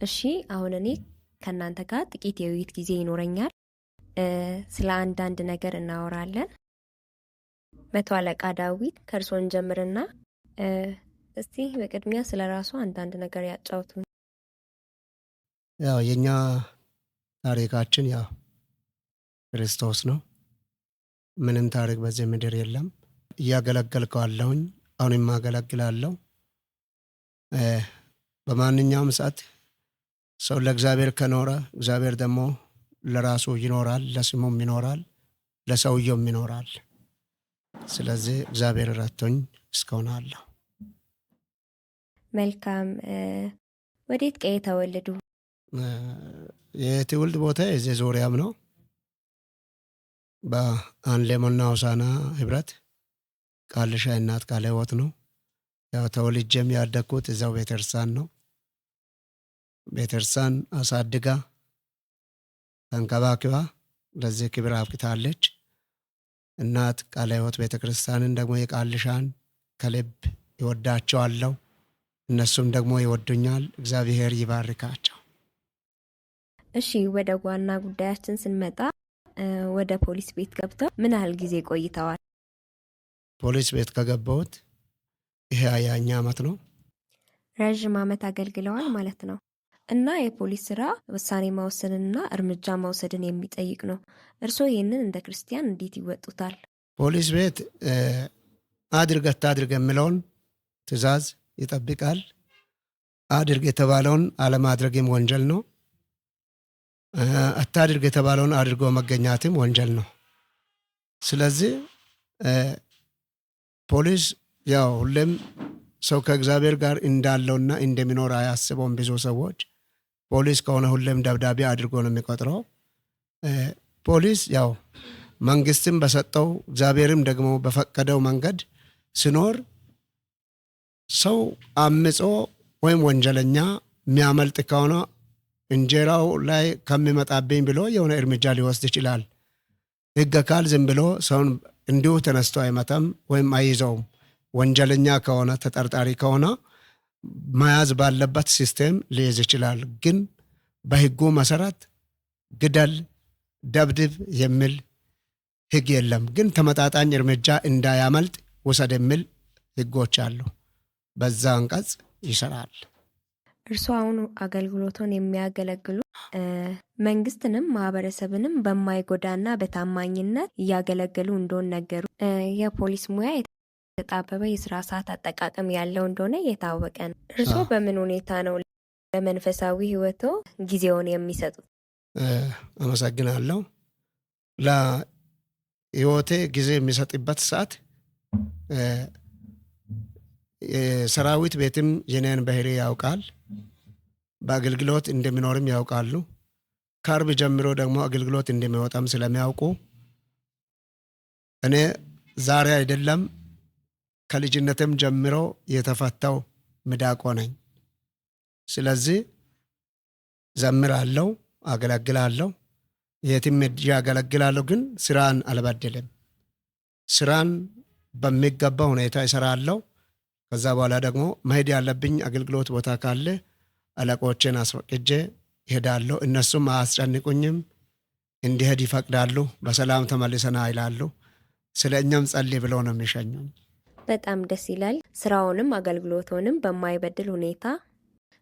እሺ አሁን እኔ ከእናንተ ጋር ጥቂት የውይይት ጊዜ ይኖረኛል። ስለ አንዳንድ ነገር እናወራለን። መቶ አለቃ ዳዊት ከእርሶን ጀምርና እስቲ በቅድሚያ ስለ ራሱ አንዳንድ ነገር ያጫውቱን። ያው የኛ ታሪካችን ያው ክርስቶስ ነው። ምንም ታሪክ በዚህ ምድር የለም። እያገለገልከው አለሁኝ፣ አሁንም አገለግላለሁ። በማንኛውም ሰዓት ሰው ለእግዚአብሔር ከኖረ እግዚአብሔር ደግሞ ለራሱ ይኖራል፣ ለስሙም ይኖራል፣ ለሰውየውም ይኖራል። ስለዚህ እግዚአብሔር ረድቶኝ እስካሁን አለሁ። መልካም። ወዴት ቀዬ ተወለዱ? የትውልድ ቦታ የዚህ ዙሪያም ነው። በአንሌሞና ሆሳና ህብረት ቃልሻ እናት ቃለ ሕይወት ነው። ያው ተወልጄም ያደግኩት እዛው ቤተክርስቲያን ነው። ቤተክርስቲያን አሳድጋ ተንከባክባ ለዚህ ክብር አብቅታለች። እናት ቃለ ሕይወት ቤተክርስቲያንን ደግሞ የቃልሻን ከልብ ይወዳቸዋለሁ፣ እነሱም ደግሞ ይወዱኛል። እግዚአብሔር ይባርካቸው። እሺ ወደ ዋና ጉዳያችን ስንመጣ ወደ ፖሊስ ቤት ገብተው ምን ያህል ጊዜ ቆይተዋል? ፖሊስ ቤት ከገባሁት ይሄ 20ኛ ዓመት ነው። ረዥም ዓመት አገልግለዋል ማለት ነው። እና የፖሊስ ስራ ውሳኔ መወሰንና እርምጃ መውሰድን የሚጠይቅ ነው። እርስዎ ይህንን እንደ ክርስቲያን እንዴት ይወጡታል? ፖሊስ ቤት አድርግ አታድርግ የሚለውን ትዕዛዝ ይጠብቃል። አድርግ የተባለውን አለማድረግም ወንጀል ነው። አታድርግ የተባለውን አድርጎ መገኛትም ወንጀል ነው። ስለዚህ ፖሊስ ያው ሁሌም ሰው ከእግዚአብሔር ጋር እንዳለውና እንደሚኖር አያስበውም። ብዙ ሰዎች ፖሊስ ከሆነ ሁሌም ደብዳቤ አድርጎ ነው የሚቆጥረው። ፖሊስ ያው መንግስትም በሰጠው እግዚአብሔርም ደግሞ በፈቀደው መንገድ ሲኖር ሰው አምጾ ወይም ወንጀለኛ የሚያመልጥ ከሆነ እንጀራው ላይ ከሚመጣብኝ ብሎ የሆነ እርምጃ ሊወስድ ይችላል። ሕግ አካል ዝም ብሎ ሰውን እንዲሁ ተነስቶ አይመታም ወይም አይይዘውም። ወንጀለኛ ከሆነ ተጠርጣሪ ከሆነ መያዝ ባለበት ሲስቴም ሊይዝ ይችላል። ግን በሕጉ መሰረት ግደል፣ ደብድብ የሚል ሕግ የለም። ግን ተመጣጣኝ እርምጃ እንዳያመልጥ ውሰድ የሚል ሕጎች አሉ። በዛ አንቀጽ ይሰራል። እርስዎ አሁን አገልግሎቱን የሚያገለግሉ መንግስትንም ማህበረሰብንም በማይጎዳና በታማኝነት እያገለገሉ እንደሆነ ነገሩ። የፖሊስ ሙያ የተጣበበ የስራ ሰዓት አጠቃቀም ያለው እንደሆነ የታወቀ ነው። እርስዎ በምን ሁኔታ ነው ለመንፈሳዊ ህይወቶ ጊዜውን የሚሰጡት? አመሰግናለሁ። ለህይወቴ ጊዜ የሚሰጥበት ሰዓት የሰራዊት ቤትም የኔን ባህሪ ያውቃል። በአገልግሎት እንደሚኖርም ያውቃሉ። ከአርብ ጀምሮ ደግሞ አገልግሎት እንደሚወጣም ስለሚያውቁ እኔ ዛሬ አይደለም ከልጅነትም ጀምሮ የተፈታው ሚዳቆ ነኝ። ስለዚህ ዘምራለሁ፣ አገለግላለሁ፣ የትም ሄጄ አገለግላለሁ። ግን ስራን አልበድልም። ስራን በሚገባ ሁኔታ ይሰራለሁ። ከዛ በኋላ ደግሞ መሄድ ያለብኝ አገልግሎት ቦታ ካለ አለቆቼን አስፈቅጄ ይሄዳለሁ። እነሱም አያስጨንቁኝም፣ እንዲሄድ ይፈቅዳሉ። በሰላም ተመልሰና ይላሉ። ስለ እኛም ጸልይ ብለው ነው የሚሸኙኝ። በጣም ደስ ይላል። ስራውንም አገልግሎቱንም በማይበድል ሁኔታ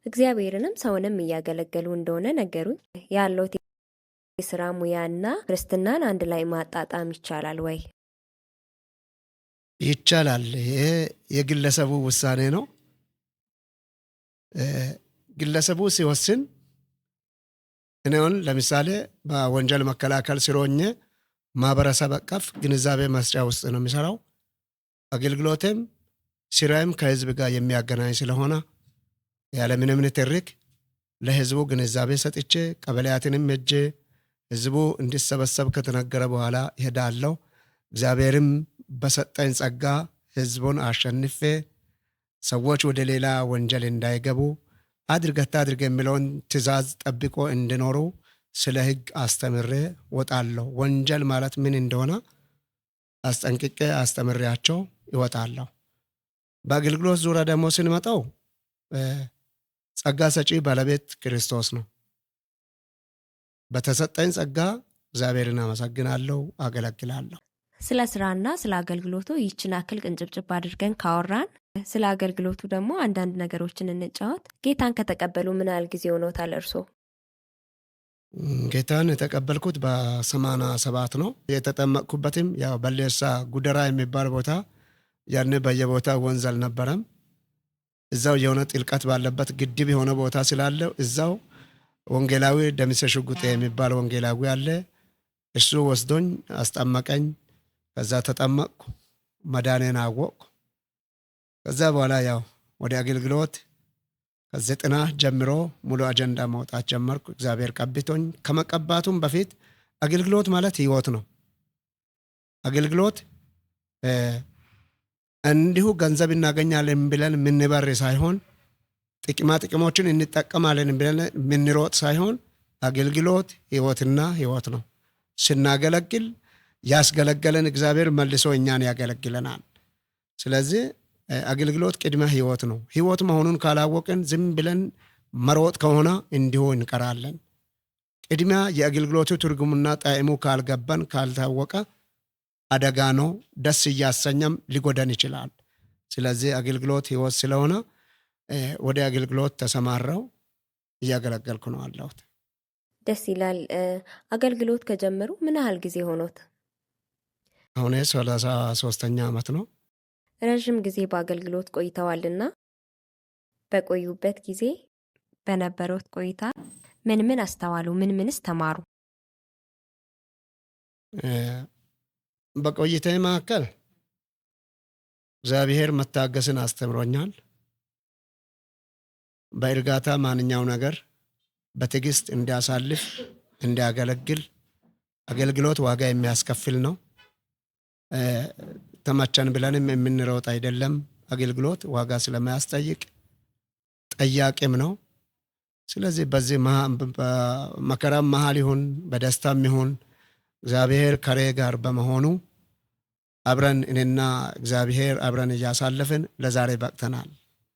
እግዚአብሔርንም ሰውንም እያገለገሉ እንደሆነ ነገሩኝ። ያለው የስራ ሙያና ክርስትናን አንድ ላይ ማጣጣም ይቻላል ወይ? ይቻላል። ይሄ የግለሰቡ ውሳኔ ነው። ግለሰቡ ሲወስን እኔውን ለምሳሌ በወንጀል መከላከል ስሮኜ ማህበረሰብ አቀፍ ግንዛቤ መስጫ ውስጥ ነው የሚሰራው። አገልግሎቴም ስራዬም ከህዝብ ጋር የሚያገናኝ ስለሆነ ያለምንም ንትርክ ለህዝቡ ግንዛቤ ሰጥቼ ቀበሌያትንም ሄጄ ህዝቡ እንዲሰበሰብ ከተነገረ በኋላ ይሄዳለሁ። እግዚአብሔርም በሰጠኝ ጸጋ ህዝቡን አሸንፌ ሰዎች ወደ ሌላ ወንጀል እንዳይገቡ አድርግ አታድርግ የሚለውን ትእዛዝ ጠብቆ እንዲኖሩ ስለ ህግ አስተምሬ ወጣለሁ። ወንጀል ማለት ምን እንደሆነ አስጠንቅቄ አስተምሬያቸው ይወጣለሁ። በአገልግሎት ዙሪያ ደግሞ ስንመጣው ጸጋ ሰጪ ባለቤት ክርስቶስ ነው። በተሰጠኝ ጸጋ እግዚአብሔርን አመሰግናለሁ፣ አገለግላለሁ። ስለ ስራና ስለ አገልግሎቱ ይችን አክል ቅንጭብጭብ አድርገን ካወራን ስለ አገልግሎቱ ደግሞ አንዳንድ ነገሮችን እንጫወት። ጌታን ከተቀበሉ ምን ያህል ጊዜ ሆኖታል እርሶ? ጌታን የተቀበልኩት በ87 ነው። የተጠመቅኩበትም ያው በሌሳ ጉደራ የሚባል ቦታ፣ ያኔ በየቦታ ወንዝ አልነበረም። እዛው የሆነ ጥልቀት ባለበት ግድብ የሆነ ቦታ ስላለው እዛው ወንጌላዊ ደምሴ ሽጉጤ የሚባል ወንጌላዊ አለ። እሱ ወስዶኝ አስጠመቀኝ። ከዛ ተጠመቅኩ፣ መዳኔን አወቅኩ። ከዛ በኋላ ያው ወደ አገልግሎት ከ90 ጀምሮ ሙሉ አጀንዳ መውጣት ጀመርኩ። እግዚአብሔር ቀብቶኝ፣ ከመቀባቱም በፊት አገልግሎት ማለት ህይወት ነው። አገልግሎት እንዲሁ ገንዘብ እናገኛለን ብለን የምንበር ሳይሆን፣ ጥቅማ ጥቅሞችን እንጠቀማለን ብለን የምንሮጥ ሳይሆን፣ አገልግሎት ህይወትና ህይወት ነው። ስናገለግል ያስገለገለን እግዚአብሔር መልሶ እኛን ያገለግለናል። ስለዚህ አገልግሎት ቅድመ ህይወት ነው። ህይወት መሆኑን ካላወቅን ዝም ብለን መሮጥ ከሆነ እንዲሁ እንቀራለን። ቅድሚያ የአገልግሎቱ ትርጉምና ጣዕሙ ካልገባን ካልታወቀ አደጋ ነው። ደስ እያሰኘም ሊጎዳን ይችላል። ስለዚህ አገልግሎት ህይወት ስለሆነ ወደ አገልግሎት ተሰማራው፣ እያገለገልኩ ነው አለሁት። ደስ ይላል። አገልግሎት ከጀመሩ ምን ያህል ጊዜ ሆኖት? አሁን 33ኛ ዓመት ነው። ረዥም ጊዜ በአገልግሎት ቆይተዋልና በቆዩበት ጊዜ በነበረውት ቆይታ ምን ምን አስተዋሉ? ምን ምንስ ተማሩ? በቆይታዬ መካከል እግዚአብሔር መታገስን አስተምሮኛል። በእርጋታ ማንኛው ነገር በትዕግስት እንዲያሳልፍ፣ እንዲያገለግል። አገልግሎት ዋጋ የሚያስከፍል ነው። ተመቸን ብለንም የምንሮጥ አይደለም። አገልግሎት ዋጋ ስለማያስጠይቅ ጠያቂም ነው። ስለዚህ በዚህ መከራም መሃል ይሁን በደስታም ይሁን እግዚአብሔር ከሬ ጋር በመሆኑ አብረን እኔና እግዚአብሔር አብረን እያሳለፍን ለዛሬ በቅተናል።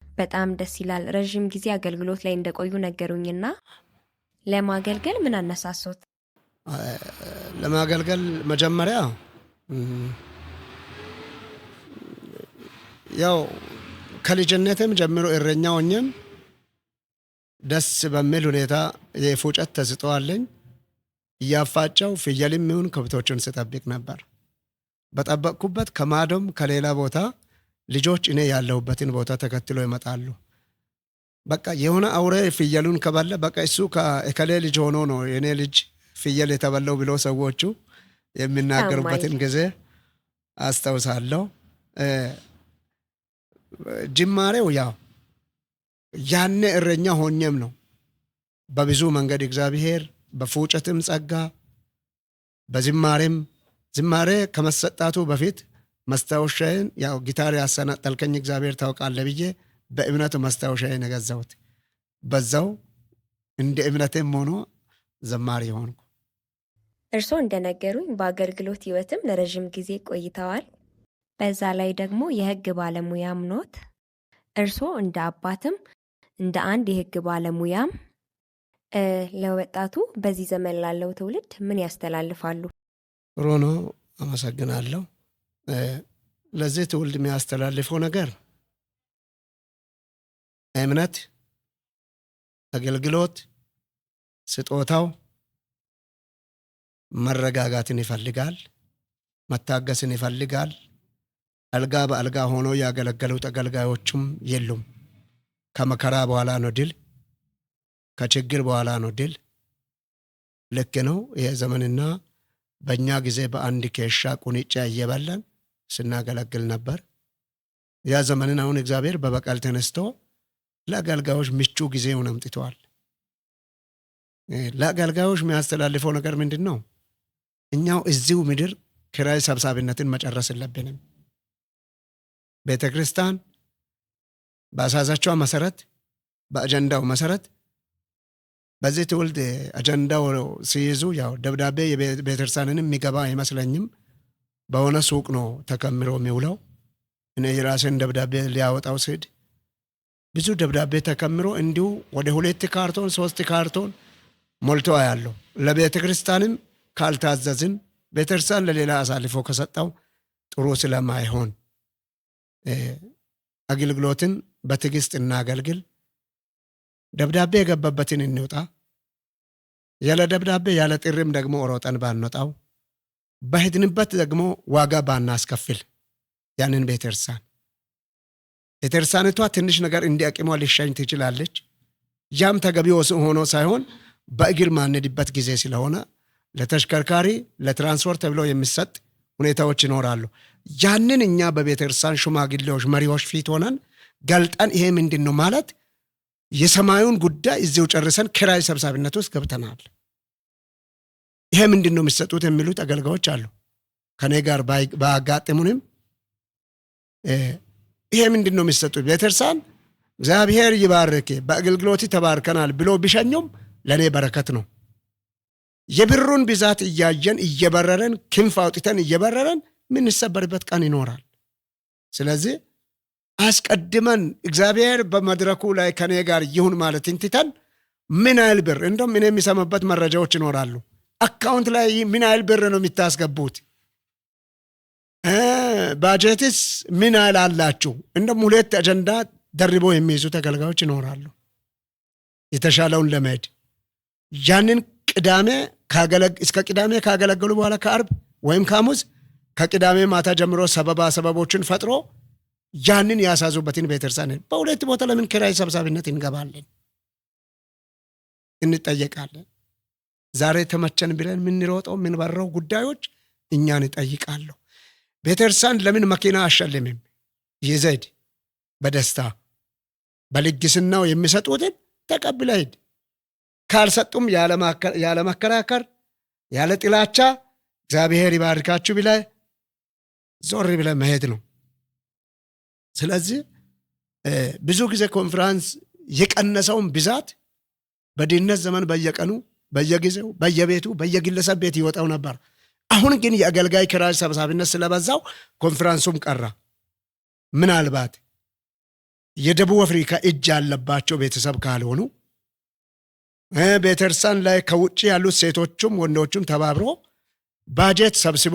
በጣም ደስ ይላል። ረዥም ጊዜ አገልግሎት ላይ እንደቆዩ ነገሩኝና ለማገልገል ምን አነሳሶት? ለማገልገል መጀመሪያ ያው ከልጅነትም ጀምሮ እረኛ ሆኜም ደስ በሚል ሁኔታ የፉጨት ተሰጥኦ አለኝ። እያፋጨው ፍየልም ይሁን ከብቶችን ስጠብቅ ነበር። በጠበቅኩበት ከማዶም ከሌላ ቦታ ልጆች እኔ ያለሁበትን ቦታ ተከትሎ ይመጣሉ። በቃ የሆነ አውሬ ፍየሉን ከበለ በቃ እሱ ከእከሌ ልጅ ሆኖ ነው የኔ ልጅ ፍየል የተበለው ብሎ ሰዎቹ የሚናገሩበትን ጊዜ አስታውሳለሁ። ጅማሬው ያው ያኔ እረኛ ሆኜም ነው። በብዙ መንገድ እግዚአብሔር በፉጨትም ጸጋ በዝማሬም ዝማሬ ከመሰጣቱ በፊት መስታወሻዬን ያው ጊታር ያሰናጠልከኝ እግዚአብሔር ታውቃለህ ብዬ በእምነቱ መስታወሻዬን የገዛሁት በዛው እንደ እምነቴም ሆኖ ዘማሪ ሆንኩ። እርስዎ እንደነገሩኝ በአገልግሎት ህይወትም ለረዥም ጊዜ ቆይተዋል። በዛ ላይ ደግሞ የህግ ባለሙያም ኖት። እርስዎ እንደ አባትም እንደ አንድ የህግ ባለሙያም ለወጣቱ በዚህ ዘመን ላለው ትውልድ ምን ያስተላልፋሉ? ጥሩ ነው፣ አመሰግናለሁ። ለዚህ ትውልድ የሚያስተላልፈው ነገር እምነት፣ አገልግሎት፣ ስጦታው መረጋጋትን ይፈልጋል፣ መታገስን ይፈልጋል። አልጋ በአልጋ ሆኖ ያገለገሉት አገልጋዮቹም የሉም። ከመከራ በኋላ ነው ድል፣ ከችግር በኋላ ነው ድል። ልክ ነው። ይሄ ዘመንና በእኛ ጊዜ በአንድ ኬሻ ቁንጫ እየበላን ስናገለግል ነበር። ያ ዘመንን አሁን እግዚአብሔር በበቀል ተነስቶ ለአገልጋዮች ምቹ ጊዜውን አምጥተዋል። ለአገልጋዮች የሚያስተላልፈው ነገር ምንድን ነው? እኛው እዚሁ ምድር ኪራይ ሰብሳቢነትን መጨረስ የለብንም። ቤተ ክርስቲያን በአሳዛቿ መሰረት በአጀንዳው መሰረት በዚህ ትውልድ አጀንዳው ሲይዙ ያው ደብዳቤ የቤተክርስቲያንንም የሚገባ አይመስለኝም። በሆነ ሱቅ ነው ተከምሮ የሚውለው። እኔ የራሴን ደብዳቤ ሊያወጣው ስድ ብዙ ደብዳቤ ተከምሮ እንዲሁ ወደ 2 ካርቶን 3 ካርቶን ሞልቶ ያለው ለቤተ ክርስቲያንም ካልታዘዝን ቤተክርስቲያን ለሌላ አሳልፎ ከሰጠው ጥሩ ስለማይሆን አገልግሎትን በትዕግስት እናገልግል። ደብዳቤ የገባበትን እንውጣ። ያለ ደብዳቤ ያለ ጥሪም ደግሞ ሮጠን ባንወጣው፣ በሄድንበት ደግሞ ዋጋ ባናስከፍል ያንን ቤተክርስቲያኒቷ ትንሽ ነገር እንዲያቅሟ ሊሻኝ ትችላለች። ያም ተገቢ ሆኖ ሳይሆን በእግር ማንሄድበት ጊዜ ስለሆነ ለተሽከርካሪ ለትራንስፖርት ተብሎ የሚሰጥ ሁኔታዎች ይኖራሉ። ያንን እኛ በቤተክርስቲያን ሽማግሌዎች መሪዎች ፊት ሆነን ገልጠን ይሄ ምንድን ነው ማለት የሰማዩን ጉዳይ እዚው ጨርሰን ኪራይ ሰብሳቢነት ውስጥ ገብተናል። ይሄ ምንድን ነው የሚሰጡት የሚሉት አገልጋዮች አሉ። ከኔ ጋር ባጋጥሙንም ይሄ ምንድን ነው የሚሰጡት? ቤተክርስቲያን እግዚአብሔር ይባርክ በአገልግሎት ተባርከናል ብሎ ቢሸኙም ለኔ በረከት ነው። የብሩን ብዛት እያየን እየበረረን ክንፍ አውጥተን እየበረረን ምን ሰበርበት ቀን ይኖራል። ስለዚህ አስቀድመን እግዚአብሔር በመድረኩ ላይ ከኔ ጋር ይሁን ማለት እንትተን ምን ያህል ብር እንደም እኔ የሚሰማበት መረጃዎች ይኖራሉ። አካውንት ላይ ምን ያህል ብር ነው የሚታስገቡት? ባጀትስ ምን ያህል አላችሁ? እንደም 2 አጀንዳ ደርቦ የሚይዙ ተገልጋዮች ይኖራሉ። የተሻለውን ለመሄድ ያንን እስከ ቅዳሜ ካገለገሉ በኋላ ከአርብ ወይም ከሐሙስ ከቅዳሜ ማታ ጀምሮ ሰበቦችን ፈጥሮ ያንን ያሳዙበትን ቤተክርስቲያን በሁለት ቦታ ለምን ኪራይ ሰብሳቢነት እንገባለን? እንጠየቃለን። ዛሬ ተመቸን ብለን የምንሮጠው የምንበረው ጉዳዮች እኛን ይጠይቃሉ። ቤተክርስቲያን ለምን መኪና አሸልምም? ይዘድ በደስታ በልግስናው የሚሰጡትን ተቀብለ ሂድ። ካልሰጡም ያለ መከራከር ያለ ጥላቻ እግዚአብሔር ይባርካችሁ ብለ ዞር ብለ መሄድ ነው። ስለዚህ ብዙ ጊዜ ኮንፈረንስ የቀነሰውን ብዛት በድህነት ዘመን በየቀኑ በየጊዜው በየቤቱ በየግለሰብ ቤት ይወጣው ነበር። አሁን ግን የአገልጋይ ኪራይ ሰብሳቢነት ስለበዛው ኮንፈረንሱም ቀራ። ምናልባት የደቡብ አፍሪካ እጅ ያለባቸው ቤተሰብ ካልሆኑ ቤተክርስቲያን ላይ ከውጭ ያሉት ሴቶቹም ወንዶቹም ተባብሮ ባጀት ሰብስቦ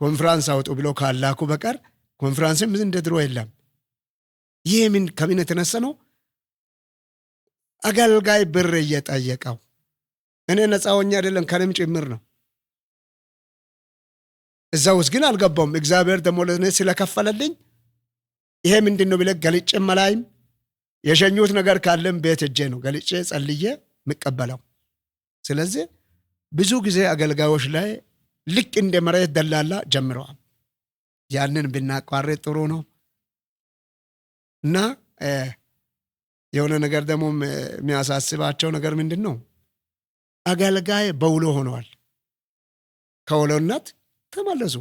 ኮንፈረንስ አውጡ ብሎ ካላኩ በቀር ኮንፈረንስም እንደ ድሮ የለም። ይህ ከምን የተነሳ ነው? አገልጋይ ብር እየጠየቀው። እኔ ነፃ ሆኜ አይደለም ከኔም ጭምር ነው። እዛ ውስጥ ግን አልገባውም። እግዚአብሔር ደግሞ ለእኔ ስለከፈለልኝ ይሄ ምንድን ነው ብለህ ገልጬ መላይም የሸኙት ነገር ካለም ቤት እጄ ነው ገልጬ ጸልዬ ምቀበለው። ስለዚህ ብዙ ጊዜ አገልጋዮች ላይ ልክ እንደ መሬት ደላላ ጀምረዋል። ያንን ብናቋርጥ ጥሩ ነው እና የሆነ ነገር ደግሞ የሚያሳስባቸው ነገር ምንድን ነው? አገልጋይ በውሎ ሆነዋል። ከውሎነት ተመለሱ።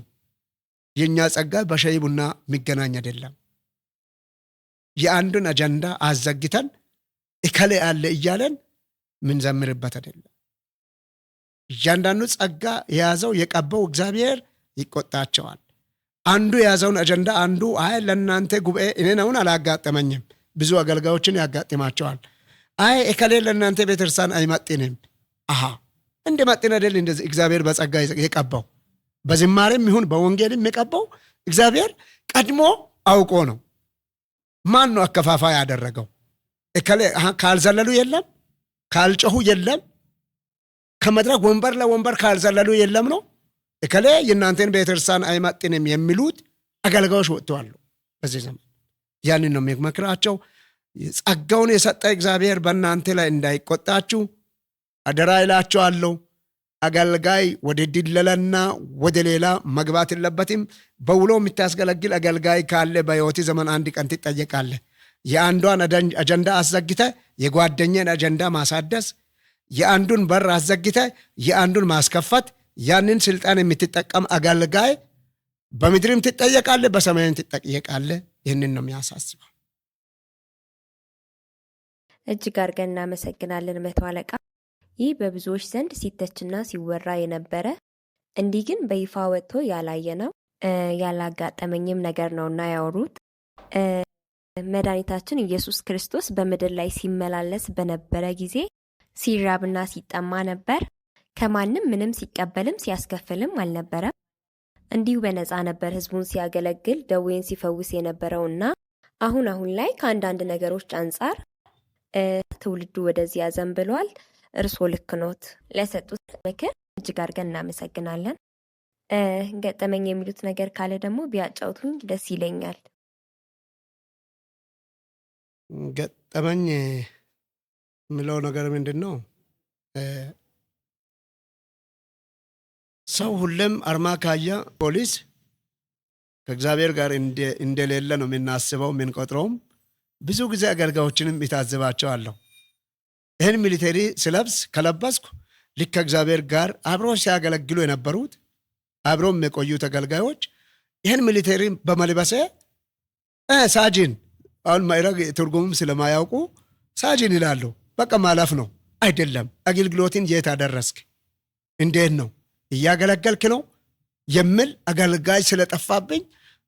የእኛ ጸጋ በሻይ ቡና የሚገናኝ አይደለም። የአንዱን አጀንዳ አዘግተን እከሌ አለ እያለን ምንዘምርበት አይደለም። እያንዳንዱ ጸጋ የያዘው የቀባው እግዚአብሔር ይቆጣቸዋል። አንዱ የያዘውን አጀንዳ አንዱ አይ ለእናንተ ጉባኤ እኔን አሁን አላጋጠመኝም፣ ብዙ አገልጋዮችን ያጋጥማቸዋል። አይ እከሌ ለእናንተ ቤተክርስቲያን አይመጥንም። እንደ መጥን አይደል እንደዚህ እግዚአብሔር በጸጋ የቀባው በዝማሬም ይሁን በወንጌልም የቀባው እግዚአብሔር ቀድሞ አውቆ ነው። ማን ነው አከፋፋይ ያደረገው? እከሌ ካልዘለሉ የለም፣ ካልጮሁ የለም፣ ከመድረክ ወንበር ለወንበር ካልዘለሉ የለም ነው። እከሌ የእናንተን ቤተክርስቲያን አይመጥንም የሚሉት አገልጋዮች ወጥተዋል በዚህ ዘመን። ያንን ነው የሚመክራቸው። ጸጋውን የሰጠ እግዚአብሔር በእናንተ ላይ እንዳይቆጣችሁ አደራ ይላችኋለሁ። አገልጋይ ወደ ድለላና ወደ ሌላ መግባት የለበትም። በውሎ የምታስገለግል አገልጋይ ካለ በሕይወት ዘመን አንድ ቀን ትጠየቃለህ። የአንዷን አጀንዳ አዘግተ የጓደኛን አጀንዳ ማሳደስ፣ የአንዱን በር አዘግተ የአንዱን ማስከፈት፣ ያንን ስልጣን የምትጠቀም አገልጋይ በምድርም ትጠየቃለህ፣ በሰማይም ትጠየቃለህ። ይህንን ነው የሚያሳስበው። እጅግ አድርገን እናመሰግናለን መቶ አለቃ። ይህ በብዙዎች ዘንድ ሲተችና ሲወራ የነበረ እንዲህ ግን በይፋ ወጥቶ ያላየ ነው ያላጋጠመኝም ነገር ነውና ያወሩት መድኃኒታችን ኢየሱስ ክርስቶስ በምድር ላይ ሲመላለስ በነበረ ጊዜ ሲራብና ሲጠማ ነበር። ከማንም ምንም ሲቀበልም ሲያስከፍልም አልነበረም። እንዲሁ በነፃ ነበር ህዝቡን ሲያገለግል ደዌን ሲፈውስ የነበረውና አሁን ላይ ከአንዳንድ ነገሮች አንጻር ትውልዱ ወደዚህ ያዘንብሏል። እርስዎ ልክ ኖት። ለሰጡት ምክር እጅግ አድርገን እናመሰግናለን። ገጠመኝ የሚሉት ነገር ካለ ደግሞ ቢያጫውቱኝ ደስ ይለኛል። ገጠመኝ የምለው ነገር ምንድን ነው? ሰው ሁሌም አርማ ካየ ፖሊስ ከእግዚአብሔር ጋር እንደሌለ ነው የምናስበው የምንቆጥረውም። ብዙ ጊዜ አገልጋዮችንም ይታዘባቸዋለሁ። ይህን ሚሊቴሪ ስለብስ ከለበስኩ ልክ ከእግዚአብሔር ጋር አብሮ ሲያገለግሉ የነበሩት አብሮም የቆዩት አገልጋዮች ይህን ሚሊቴሪ በመልበሴ ሳጅን፣ አሁን ማዕረግ ትርጉምም ስለማያውቁ ሳጅን ይላሉ። በቃ ማለፍ ነው። አይደለም። አገልግሎትን የት አደረስክ? እንዴት ነው እያገለገልክ ነው የሚል አገልጋይ ስለጠፋብኝ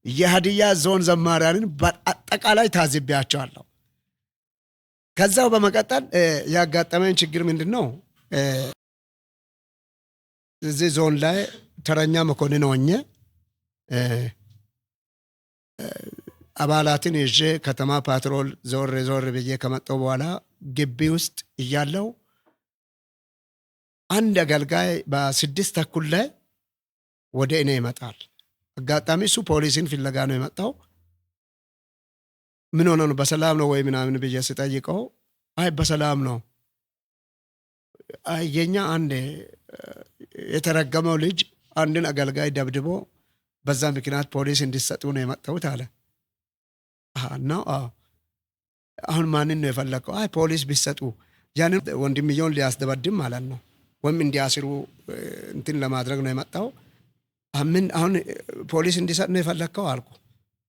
የሀዲያ ዞን ዘማሪያንን በአጠቃላይ ታዝቢያቸዋለሁ። ከዛው በመቀጠል ያጋጠመኝ ችግር ምንድን ነው? እዚህ ዞን ላይ ተረኛ መኮንን ሆኜ አባላትን ይዤ ከተማ ፓትሮል ዞር ብዬ ከመጣሁ በኋላ ግቢ ውስጥ እያለው አንድ አገልጋይ በ6 ተኩል ላይ ወደ እኔ ይመጣል። አጋጣሚ እሱ ፖሊስን ፍለጋ ነው የመጣው። ምን ሆነ ነው በሰላም ነው ወይ ምናምን ብዬ ስጠይቀው አይ በሰላም ነው፣ የኛ አንድ የተረገመው ልጅ አንድን አገልጋይ ደብድቦ በዛ ምክንያት ፖሊስ እንዲሰጡ ነው የመጣሁት አለ። ነው አሁን ማንን ነው የፈለከው? አይ ፖሊስ ቢሰጡ ያንን ወንድምየውን ሊያስደበድም ማለት ነው ወይም እንዲያስሩ እንትን ለማድረግ ነው የመጣው። አሁን ፖሊስ እንዲሰጥ ነው የፈለከው አልኩ።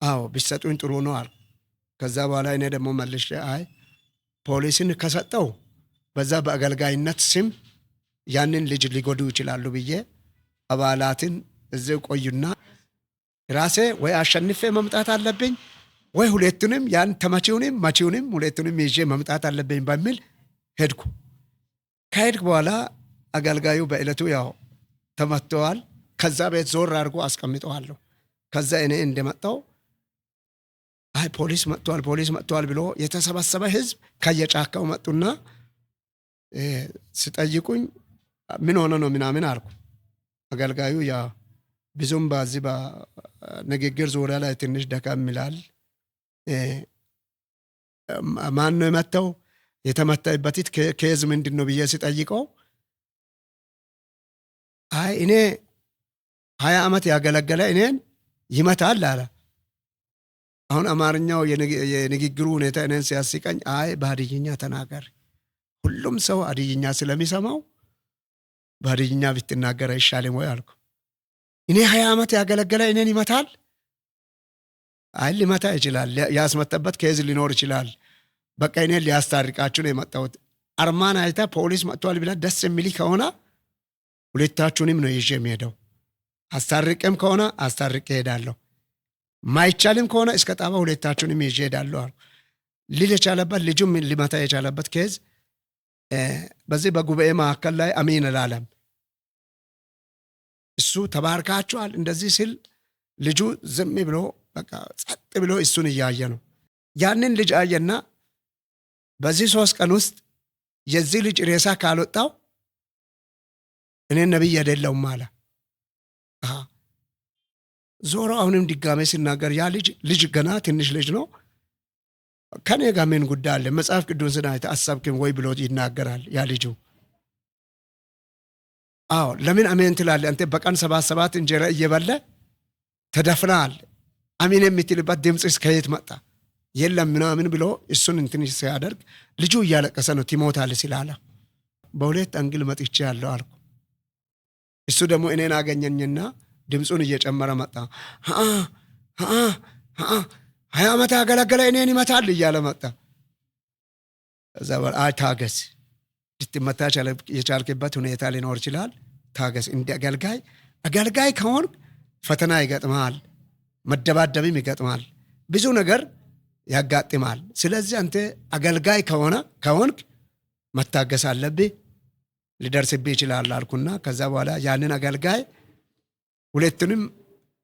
አዎ ቢሰጡኝ ጥሩ ነው አልኩ። ከዛ በኋላ እኔ ደግሞ መልሼ አይ ፖሊስን ከሰጠው በዛ በአገልጋይነት ስም ያንን ልጅ ሊጎዱ ይችላሉ ብዬ አባላትን እዚህ ቆዩና ራሴ ወይ አሸንፌ መምጣት አለብኝ ወይ ሁለቱንም ያን ተመቺውንም መቺውንም ሁለቱንም ይዤ መምጣት አለብኝ በሚል ሄድኩ። ከሄድኩ በኋላ አገልጋዩ በዕለቱ ያው ተመተዋል። ከዛ ቤት ዞር አድርጎ አስቀምጠዋለሁ። ከዛ እኔ እንደመጣው አይ ፖሊስ መጥቷል ብሎ የተሰበሰበ ህዝብ ከየጫካው መጡና ሲጠይቁኝ ምን ሆነ ነው ምናምን አልኩ። አገልጋዩ ያ ብዙም በዚህ በንግግር ዙሪያ ላይ ትንሽ ደካም ይላል። ማን ነው የመታው? የተመታበት ኬዝ ምንድን ነው ብዬ ሲጠይቀው አይ እኔ 20 ዓመት ያገለገለ እኔን ይመታል አለ። አሁን አማርኛው የንግግሩ ሁኔታ እኔን ሲያስቀኝ አይ በሀዲይኛ ተናገር፣ ሁሉም ሰው ሀዲይኛ ስለሚሰማው በሀዲይኛ ብትናገር አይሻልም ወይ አልኩ። እኔ 20 ዓመት ያገለገለ እኔን ይመታል? አይ ሊመታ ይችላል፣ ያስመጣበት ኬዝ ሊኖር ይችላል። በቃ እኔን ሊያስታርቃችሁ ነው የመጣሁት። አርማን አይታ ፖሊስ መጥቷል ብላ ደስ የሚል ከሆነ ሁለታችሁንም ነው ይዤ የሚሄደው። አስታርቅም ከሆነ አስታርቅ እሄዳለሁ፣ ማይቻልም ከሆነ እስከ ጣባ ሁለታችሁንም ይዤ እሄዳለሁ አሉ። ሊል የቻለበት ልጁም ሊመታ የቻለበት ኬዝ በዚህ በጉባኤ መካከል ላይ አሜን እላለም እሱ ተባርካችኋል እንደዚህ ሲል ልጁ ዝም ብሎ በቃ ጸጥ ብሎ እሱን እያየ ነው። ያንን ልጅ አየና በዚህ 3 ቀን ውስጥ የዚህ ልጅ ሬሳ ካልወጣው እኔ ነብይ አይደለሁም አለ። ዞሮ አሁንም ድጋሜ ሲናገር ያ ልጅ ገና ትንሽ ልጅ ነው። ከኔ ጋር ምን ጉዳይ አለ? መጽሐፍ ቅዱስን አይተህ አሰብክም ወይ ብሎ ይናገራል ያ ልጁ። አዎ ለምን አሜን ትላለህ አንተ? በቀን 7 እንጀራ እየበለ ተደፍናል። አሜን የምትልበት ድምፅስ ከየት መጣ? የለም ምናምን ብሎ እሱን እንትን ሲያደርግ ልጁ እያለቀሰ ነው ትሞታለህ ሲላለ በሁለት አንግል መጥቼ ያለው አልኩ። እሱ ደግሞ እኔን አገኘኝና ድምፁን እየጨመረ መጣ። 20 ዓመት ያገለገለ እኔን ይመታል እያለ መጣ። እዛ በኋላ ታገስ፣ ልትመታ የቻልክበት ሁኔታ ሊኖር ይችላል፣ ታገስ። እንደ አገልጋይ ከሆን ፈተና ይገጥማል፣ መደባደብም ይገጥማል፣ ብዙ ነገር ያጋጥማል። ስለዚህ አንተ አገልጋይ ከሆንክ መታገስ አለብህ፣ ሊደርስብህ ይችላል አልኩና ከዛ በኋላ ያንን አገልጋይ ሁለቱንም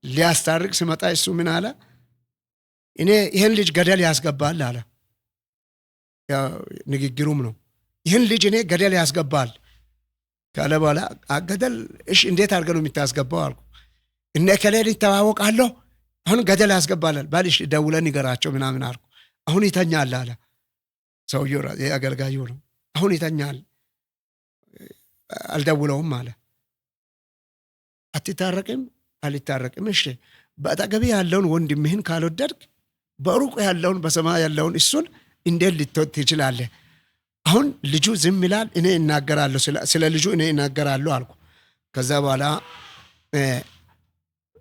ሊያስታርቅ ሲመጣ እሱ ምን አለ? እኔ ይህን ልጅ ገደል ያስገባል አለ። ንግግሩም ነው ይህን ልጅ እኔ ገደል ያስገባል ካለ በኋላ ገደል እሺ እንዴት አድርገህ ነው የምታስገባው አልኩ። እነ ከሌል ይተዋወቃለሁ አሁን ገደል ያስገባላል ባልሽ ደውለን ንገራቸው ምናምን አልኩ። አሁን ይተኛል አለ ሰውየው፣ አገልጋዩ ነው። አሁን ይተኛል አልደውለውም አለ። አትታረቅም? አልታረቅም። እሺ በአጠገቤ ያለውን ወንድምህን ካልወደድክ በሩቅ ያለውን በሰማይ ያለውን እሱን እንዴት ልትወድ ትችላለህ? አሁን ልጁ ዝም ይላል፣ እኔ እናገራለሁ፣ ስለ ልጁ እኔ እናገራለሁ አልኩ። ከዛ በኋላ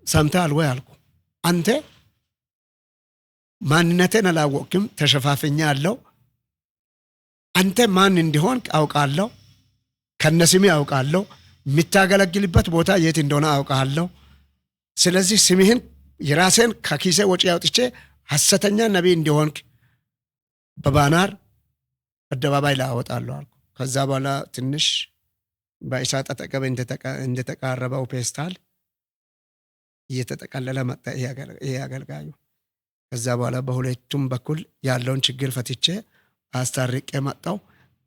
ሰምተሃል ወይ አልኩ። አንተ ማንነቴን አላወቅም፣ ተሸፋፍኛለሁ። አንተ ማን እንዲሆን አውቃለሁ፣ ከነስሜ አውቃለሁ፣ የምታገለግልበት ቦታ የት እንደሆነ አውቃለሁ። ስለዚህ ስምህን የራሴን ከኪሴ ወጪ አውጥቼ ሐሰተኛ ነቢይ እንዲሆንክ በባናር አደባባይ ላይ አወጣለሁ አልኩ። ከዛ በኋላ ትንሽ በእሳት አጠገብ እንደተቃረበው ፔስታል እየተጠቀለለ መጣ ይሄ አገልጋዩ። ከዛ በኋላ በሁለቱም በኩል ያለውን ችግር ፈትቼ አስታርቄ መጣው።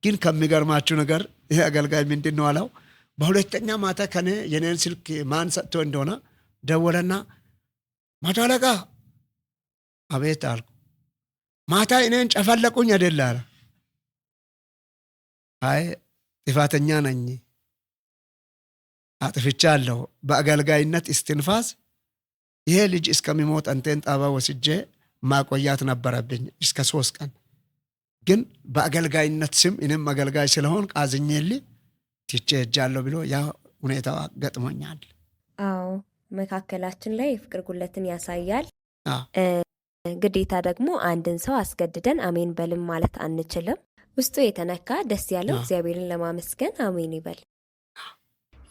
ግን ከሚገርማችሁ ነገር ይሄ አገልጋይ ምንድን ነው አለው? በሁለተኛ ማታ ከኔ የኔን ስልክ ማን ሰጥቶ እንደሆነ ደወለና መቶ አለቃ። አቤት አልኩ። ማታ እኔን ጨፈለቁኝ አይደል አለ። አይ ጥፋተኛ ነኝ፣ አጥፍቻለሁ። በአገልጋይነት እስትንፋስ ይሄ ልጅ እስከሚሞት አንተን ጣባ ወስጄ ማቆያት ነበረብኝ እስከ 3 ቀን። ግን በአገልጋይነት ስም እኔም አገልጋይ ስለሆን አዝኜልህ ትቼ ሄጃለሁ ብሎ ያ ሁኔታው ገጥሞኛል። አዎ መካከላችን ላይ የፍቅር ጉለትን ያሳያል። ግዴታ ደግሞ አንድን ሰው አስገድደን አሜን በልም ማለት አንችልም። ውስጡ የተነካ ደስ ያለው እግዚአብሔርን ለማመስገን አሜን ይበል።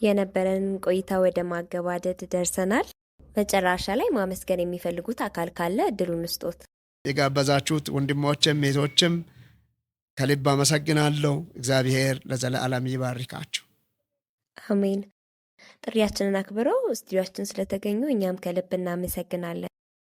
የነበረን ቆይታ ወደ ማገባደድ ደርሰናል። መጨረሻ ላይ ማመስገን የሚፈልጉት አካል ካለ እድሉን ስጦት። የጋበዛችሁት ወንድሞችም እህቶችም ከልብ አመሰግናለሁ። እግዚአብሔር ለዘላለም ይባርካችሁ። አሜን። ጥሪያችንን አክብረው ስቱዲዮአችን ስለተገኙ እኛም ከልብ እናመሰግናለን።